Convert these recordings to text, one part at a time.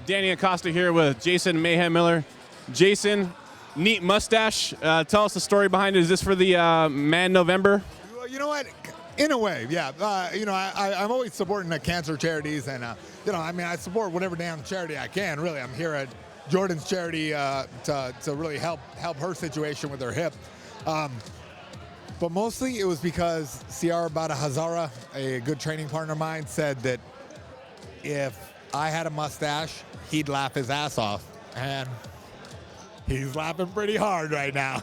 Danny Acosta here with Jason Mayhem Miller. Jason, neat mustache. Tell us the story behind it. Is this for the Mad November? Well, you know what? In a way, yeah. I'm always supporting the cancer charities, and I support whatever damn charity I can. Really, I'm here at Jordan's charity to really help her situation with her hip. But mostly it was because Ciara Bada Hazara, a good training partner of mine, said that if I had a mustache, he'd laugh his ass off. And he's laughing pretty hard right now.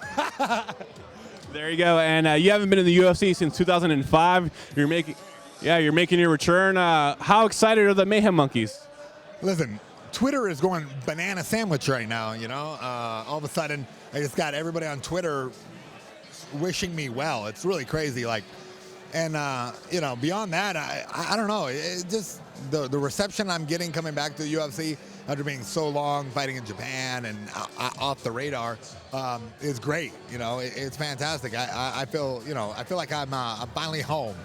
There you go. And you haven't been in the UFC since 2005. You're making your return. How excited are the Mayhem monkeys? Listen, Twitter is going banana sandwich right now, all of a sudden, I just got everybody on Twitter wishing me well. It's really crazy. Beyond that, I don't know. It just the reception I'm getting coming back to the UFC after being so long fighting in Japan and off the radar is great. It's fantastic. I feel like I'm finally home.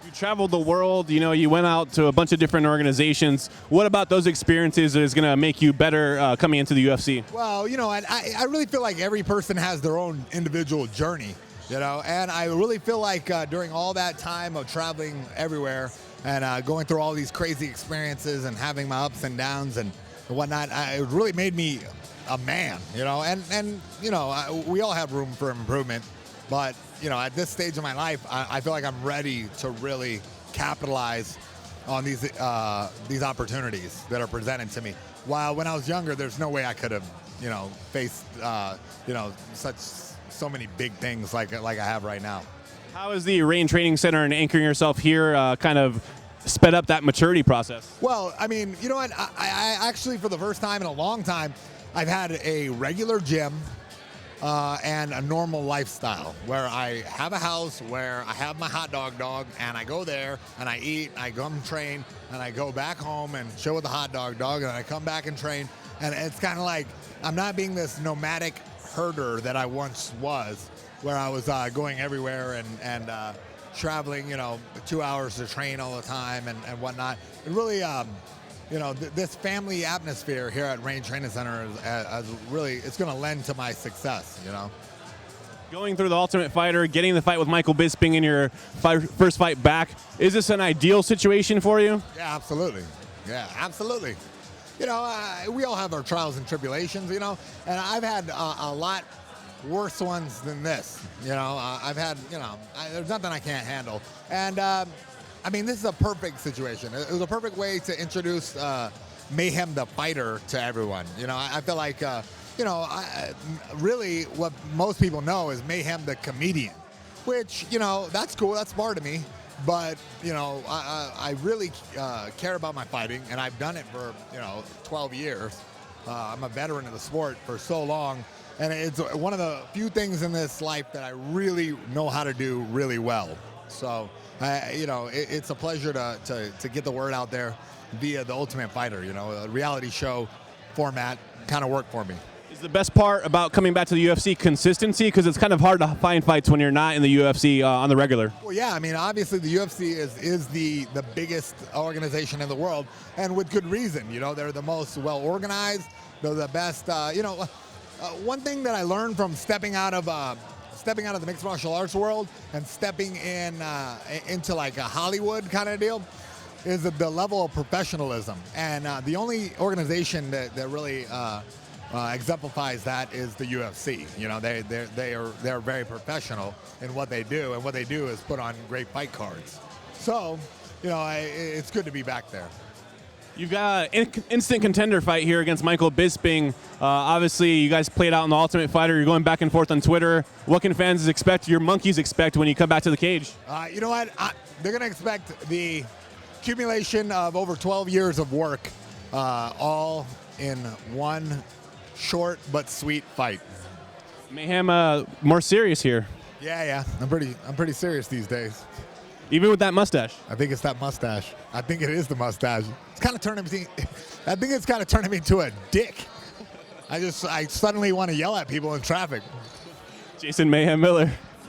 You traveled the world, you went out to a bunch of different organizations. What about those experiences is going to make you better coming into the UFC? Well, I really feel like every person has their own individual journey, and I really feel like during all that time of traveling everywhere and going through all these crazy experiences and having my ups and downs and whatnot, it really made me a man, we all have room for improvement. But, at this stage of my life, I feel like I'm ready to really capitalize on these opportunities that are presented to me. While when I was younger, there's no way I could have, faced, so many big things like I have right now. How is the Rain Training Center and anchoring yourself here kind of sped up that maturity process? Well, you know what? I actually, for the first time in a long time, I've had a regular gym and a normal lifestyle where I have a house where I have my hot dog and I go there and I eat, I come train, and I go back home and chill with the hot dog and I come back and train. And it's kind of like I'm not being this nomadic herder that I once was, where I was going everywhere and traveling, 2 hours to train all the time and whatnot. It really, this family atmosphere here at Rain Training Center is really, it's going to lend to my success, Going through the Ultimate Fighter, getting the fight with Michael Bisping in your first fight back, is this an ideal situation for you? Yeah, absolutely. We all have our trials and tribulations, and I've had a lot worse ones than this. I've had, there's nothing I can't handle. And, this is a perfect situation. It was a perfect way to introduce Mayhem the fighter to everyone. I feel like, really what most people know is Mayhem the comedian, which, that's cool. That's part of me. But, I really care about my fighting, and I've done it for, 12 years. I'm a veteran of the sport for so long. And it's one of the few things in this life that I really know how to do really well. So, it's a pleasure to get the word out there via the Ultimate Fighter. A reality show format kind of worked for me. Is the best part about coming back to the UFC consistency? Because it's kind of hard to find fights when you're not in the UFC on the regular. Well, yeah. Obviously the UFC is the biggest organization in the world, and with good reason. They're the most well organized. They're the best. One thing that I learned from stepping out of the mixed martial arts world and stepping into like a Hollywood kind of deal is the level of professionalism. And the only organization that really exemplifies that is the UFC. They're very professional in what they do, and what they do is put on great fight cards. So, it's good to be back there. You've got an instant contender fight here against Michael Bisping. Obviously, you guys played out in the Ultimate Fighter. You're going back and forth on Twitter. What can fans expect, your monkeys expect, when you come back to the cage? You know what? They're going to expect the accumulation of over 12 years of work, all in one short but sweet fight. Mayhem, more serious here. Yeah. I'm pretty serious these days. Even with that mustache? I think it's that mustache. I think it is the mustache. It's kind of turning me. I think it's kind of turning me into a dick. I suddenly want to yell at people in traffic. Jason Mayhem Miller.